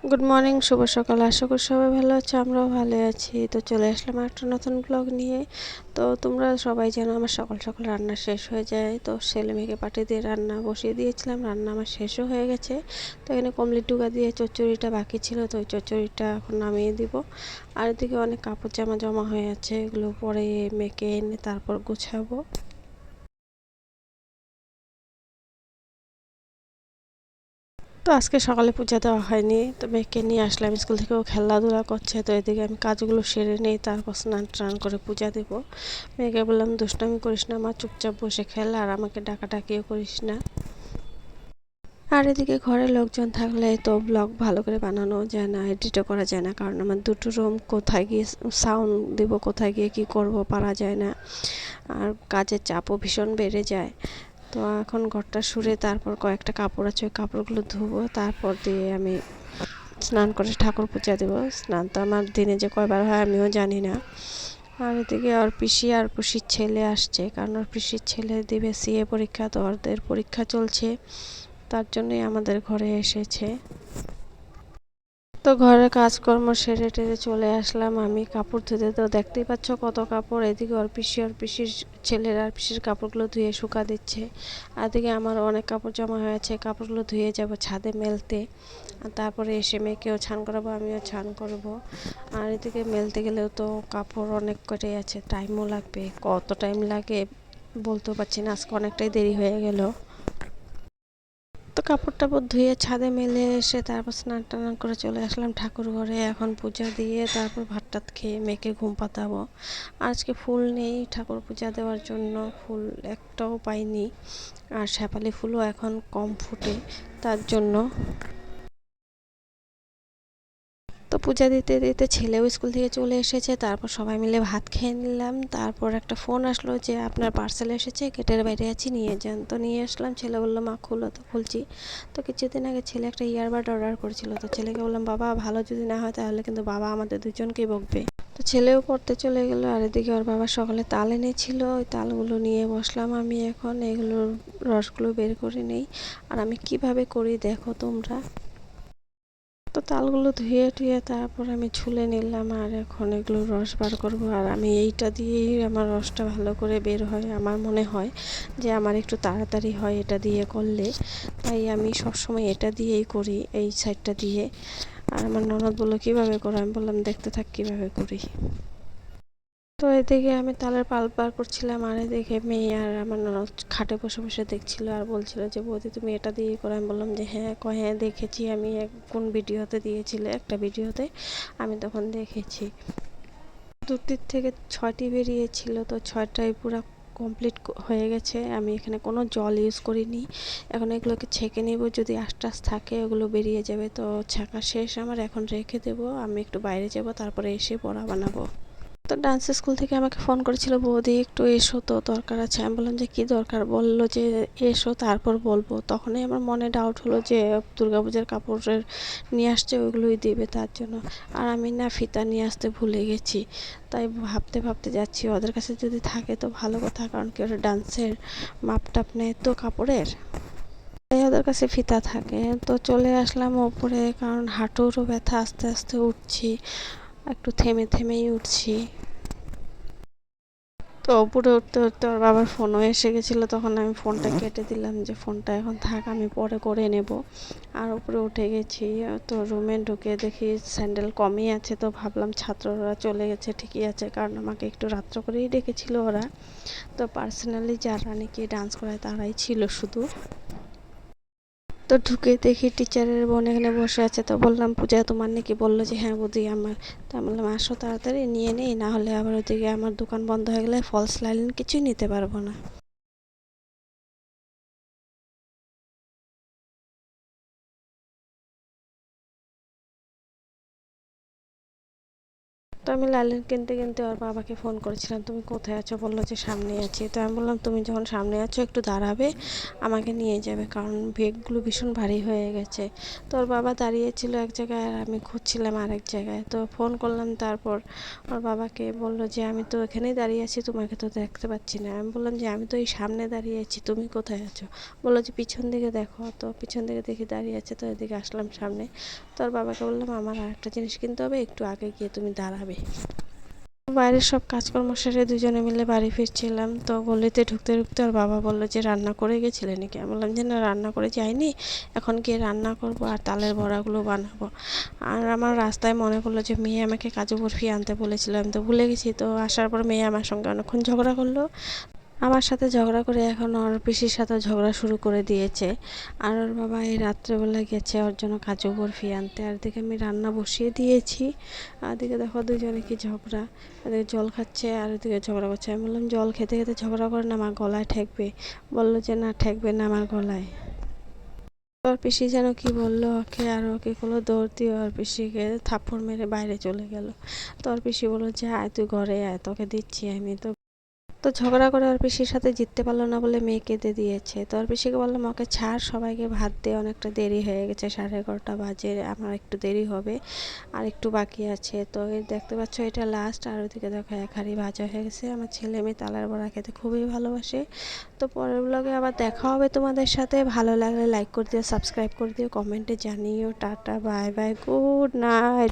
Good morning, শুভ সকাল। আশা করি সবাই ভালো আছে, আমরাও ভালো আছি। তো চলে আসলাম একটা নতুন ব্লগ নিয়ে। তো তোমরা সবাই জানো আমার সকাল সকাল রান্না শেষ হয়ে যায়। তো ছেলে মেয়েকে পাঠিয়ে দিয়ে রান্না বসিয়ে দিয়েছিলাম, রান্না আমার শেষও হয়ে গেছে। তো এখানে কমপ্লিট ডুগা দিয়ে চচ্চড়িটা বাকি ছিল, তো ওই চচ্চড়িটা এখন নামিয়ে দিব। আর এদিকে অনেক কাপড় জামা জমা হয়ে আছে, এগুলো পরে মেয়েকে এনে তারপর গোছাবো। তো আজকে সকালে পূজা দেওয়া হয়নি, তো মেয়েকে নিয়ে আসলাম স্কুল থেকে, ও খেলাধুলা করছে। তো এদিকে আমি কাজগুলো সেরে নিই, তারপর স্নান টান করে পূজা দেবো। মেয়েকে বললাম দুষ্টামি করিস না মা, চুপচাপ বসে খেল, আর আমাকে ডাকাডাকিও করিস না। আর এদিকে ঘরে লোকজন থাকলে তো ব্লগ ভালো করে বানানো যায় না, এডিটও করা যায় না, কারণ আমার দুটো রুম, কোথায় গিয়ে সাউন্ড দিব, কোথায় গিয়ে কি করব পারা যায় না। আর কাজের চাপও ভীষণ বেড়ে যায়। তো এখন ঘরটা সরে তারপর কয়েকটা কাপড় আছে, ওই কাপড়গুলো ধুবো, তারপর দিয়ে আমি স্নান করে ঠাকুর পূজা দেবো। স্নান তো আমার দিনে যে কয়বার হয় আমিও জানি না। আর এদিকে ওর পিসি আর পিসির ছেলে আসছে, কারণ ওর পিসির ছেলে দিবে সিএ পরীক্ষা, তো ওদের পরীক্ষা চলছে, তার জন্যই আমাদের ঘরে এসেছে। তো ঘরের কাজকর্ম সেরে টেরে চলে আসলাম আমি কাপড় ধুতে। তো দেখতেই পাচ্ছ কত কাপড়। এদিকে ওর পিসির ছেলের আর পিসির কাপড়গুলো ধুয়ে শুকা দিচ্ছে, আর এদিকে আমার অনেক কাপড় জমা হয়েছে, কাপড়গুলো ধুয়ে যাব ছাদে মেলতে। আর তারপরে এসে মেয়েকেও ছান করাবো, আমিও ছান করব। আর এদিকে মেলতে গেলেও তো কাপড় অনেক করে আছে, টাইমও লাগবে। কত টাইম লাগে বলতেও পারছি না, আজকে অনেকটাই দেরি হয়ে গেল। তো কাপড় টাপড় ধুয়ে ছাদে মেলে এসে তারপর স্নান টান করে চলে আসলাম ঠাকুর ঘরে। এখন পূজা দিয়ে তারপর ভাত টাত খেয়ে মেয়েকে ঘুম পাতাবো। আজকে ফুল নেই ঠাকুর পূজা দেওয়ার জন্য, ফুল একটাও পাইনি। আর শেফালি ফুলও এখন কম ফুটে, তার জন্য। তো পূজা দিতে দিতে ছেলেও স্কুল থেকে চলে এসেছে, তারপর সবাই মিলে ভাত খেয়ে নিলাম। তারপর একটা ফোন আসলো যে আপনার পার্সেল এসেছে, গেটের বাইরে আছি, নিয়ে যান। তো নিয়ে আসলাম, ছেলে বললো মা খুলো, তো খুলছি। তো কিছুদিন আগে ছেলে একটা ইয়ারবাড অর্ডার করেছিল, তো ছেলেকে বললাম বাবা ভালো যদি না হয় তাহলে কিন্তু বাবা আমাদের দুজনকেই বকবে। তো ছেলেও পড়তে চলে গেলো, আর এদিকে ওর বাবা সকালে তাল এনেছিল, ওই তালগুলো নিয়ে বসলাম আমি। এখন এগুলোর রসগুলো বের করে নেই, আর আমি কিভাবে করি দেখো তোমরা। তো তালগুলো ধুয়ে টুয়ে তারপর আমি ছুলে নিলাম, আর এখন এগুলো রস বার করবো। আর আমি এইটা দিয়েই আমার রসটা ভালো করে বের হয়, আমার মনে হয় যে আমার একটু তাড়াতাড়ি হয় এটা দিয়ে করলে, তাই আমি সবসময় এটা দিয়েই করি, এই সাইডটা দিয়ে। আর আমার ননদ বললো কীভাবে করো, আমি বললাম দেখতে থাক কীভাবে করি। তো এদিকে আমি তালের পাল্প বার করছিলাম, আর এদিকে মেয়ে আর আমার ননদ খাটে বসে বসে দেখছিল, আর বলছিল যে বৌদি তুমি এটা দিয়ে করো। আমি বললাম যে হ্যাঁ, কয় হ্যাঁ দেখেছি আমি, কোন ভিডিওতে দিয়েছিলে, একটা ভিডিওতে আমি তখন দেখেছি। দুটির থেকে 6টি বেরিয়েছিল, তো 6টাই পুরো কমপ্লিট হয়ে গেছে। আমি এখানে কোনো জল ইউজ করিনি। এখন এগুলোকে ছেঁকে নেব, যদি আঁশ থাকে ওগুলো বেরিয়ে যাবে। তো ছাঁকা শেষ আমার, এখন রেখে দেবো, আমি একটু বাইরে যাব, তারপরে এসে বড়া বানাবো। তো ডান্স স্কুল থেকে আমাকে ফোন করেছিল, বৌদি একটু এসো, তো দরকার আছে। আমি বললাম যে কী দরকার, বললো যে এসো তারপর বলবো। তখনই আমার মনে ডাউট হলো যে দুর্গাপূজার কাপড়ের নিয়ে আসছে, ওইগুলোই দেবে তার জন্য। আর আমি না ফিতা নিয়ে আসতে ভুলে গেছি, তাই ভাবতে ভাবতে যাচ্ছি। ওদের কাছে যদি থাকে তো ভালো কথা, কারণ কি ওরা ডান্সের মাপ টাপ নেয় তো কাপড়ের, তাই ওদের কাছে ফিতা থাকে। তো চলে আসলাম ওপরে, কারণ হাঁটুরও ব্যথা, আস্তে আস্তে উঠছি, একটু থেমে থেমেই উঠছি। তো উপরে উঠতে উঠতে ওর বাবার ফোনও এসে গেছিলো, তখন আমি ফোনটা কেটে দিলাম যে ফোনটা এখন থাক, আমি পরে করে নেব। আর উপরে উঠে গেছি, তো রুমে ঢুকে দেখি স্যান্ডেল কমই আছে। তো ভাবলাম ছাত্ররা চলে গেছে, ঠিকই আছে, কারণ আমাকে একটু রাত্র করেই ডেকেছিল ওরা। তো পার্সোনালি যারা নাকি ডান্স করায় তারাই ছিল শুধু। তো ঢুকে দেখি টিচারের বোন এখানে বসে আছে। তো বললাম পূজা তোমার নাকি, বললো যে হ্যাঁ বৌদি আমার। তো আমি বললাম আসো তাড়াতাড়ি নিয়ে নেই, না হলে আবার ওদিকে আমার দোকান বন্ধ হয়ে গেলে ফলস লাইন কিছুই নিতে পারবো না। তো আমি লাইলন কিনতে কিনতে ওর বাবাকে ফোন করেছিলাম, তুমি কোথায় আছো? বললো যে সামনে আছি। তো আমি বললাম তুমি যখন সামনে আছো একটু দাঁড়াবে, আমাকে নিয়ে যাবে, কারণ ব্যাগগুলো ভীষণ ভারী হয়ে গেছে। তো ওর বাবা দাঁড়িয়েছিল এক জায়গায় আর আমি খুঁজছিলাম আরেক জায়গায়। তো ফোন করলাম, তারপর ওর বাবাকে বললো যে আমি তো এখানেই দাঁড়িয়ে আছি, তোমাকে তো দেখতে পাচ্ছি না। আমি বললাম যে আমি তো এই সামনে দাঁড়িয়ে আছি, তুমি কোথায় আছো? বললো যে পিছন দিকে দেখো। তো পিছন দিকে দেখি দাঁড়িয়ে আছে, তো এদিকে আসলাম সামনে। তো ওর বাবাকে বললাম আমার আরেকটা জিনিস কিনতে হবে, একটু আগে গিয়ে তুমি দাঁড়াবে। বাইরের সব কাজকর্ম সেরে দুজনে মিলে বাড়ি ফিরছিলাম। তো গলিতে ঢুকতে ঢুকতে ওর বাবা বললো যে রান্না করে গেছিলে নাকি? আমি বললাম যে না, রান্না করে যাইনি, এখন গিয়ে রান্না করব আর তালের বড়াগুলো বানাবো। আর আমার রাস্তায় মনে পড়লো যে মেয়ে আমাকে কাজু বরফি আনতে বলেছিল, আমি তো ভুলে গেছি। তো আসার পর মেয়ে আমার সঙ্গে অনেকক্ষণ ঝগড়া করলো, আমার সাথে ঝগড়া করে এখন ওর পিসির সাথে ঝগড়া শুরু করে দিয়েছে। আর ওর বাবা এই রাত্রেবেলা গেছে ওর জন্য কাজু বরফি আনতে। আর দিকে আমি রান্না বসিয়ে দিয়েছি, আর দিকে দেখো দুজনে কি ঝগড়া। এদিকে জল খাচ্ছে আর ওদিকে ঝগড়া করছে। আমি বললাম জল খেতে খেতে ঝগড়া করে না, আমার গলায় ঠেকবে। বললো যে না, ঠেকবে না আমার গলায়। ওর পিসি যেন কি বললো ওকে, আর ওকে কোনো দৌড় দিয়ে ওর পিসিকে থাপ্পড় মেরে বাইরে চলে গেল। তো ওর পিসি বললো যে আয় তুই ঘরে আয়, তোকে দিচ্ছি আমি। তো ঝগড়া করে ওর পিসির সাথে জিততে পারলো না বলে মেয়ে কেঁদে দিয়েছে। তো ওর পিসিকে বললাম ওকে ছাড়, সবাইকে ভাত দে, অনেকটা দেরি হয়ে গেছে, 11:30 বাজে, আমার একটু দেরি হবে, আর একটু বাকি আছে। তো এই দেখতে পাচ্ছ এটা লাস্ট। আর ওদিকে দেখো এক হাঁড়ি ভাজা হয়ে গেছে। আমার ছেলে মেয়ে তালের বড়া খেতে খুবই ভালোবাসে। তো পরের ব্লগে আবার দেখা হবে তোমাদের সাথে। ভালো লাগলে লাইক করে দিও, সাবস্ক্রাইব করে দিও, কমেন্টে জানিও। Tata, bye bye, good night.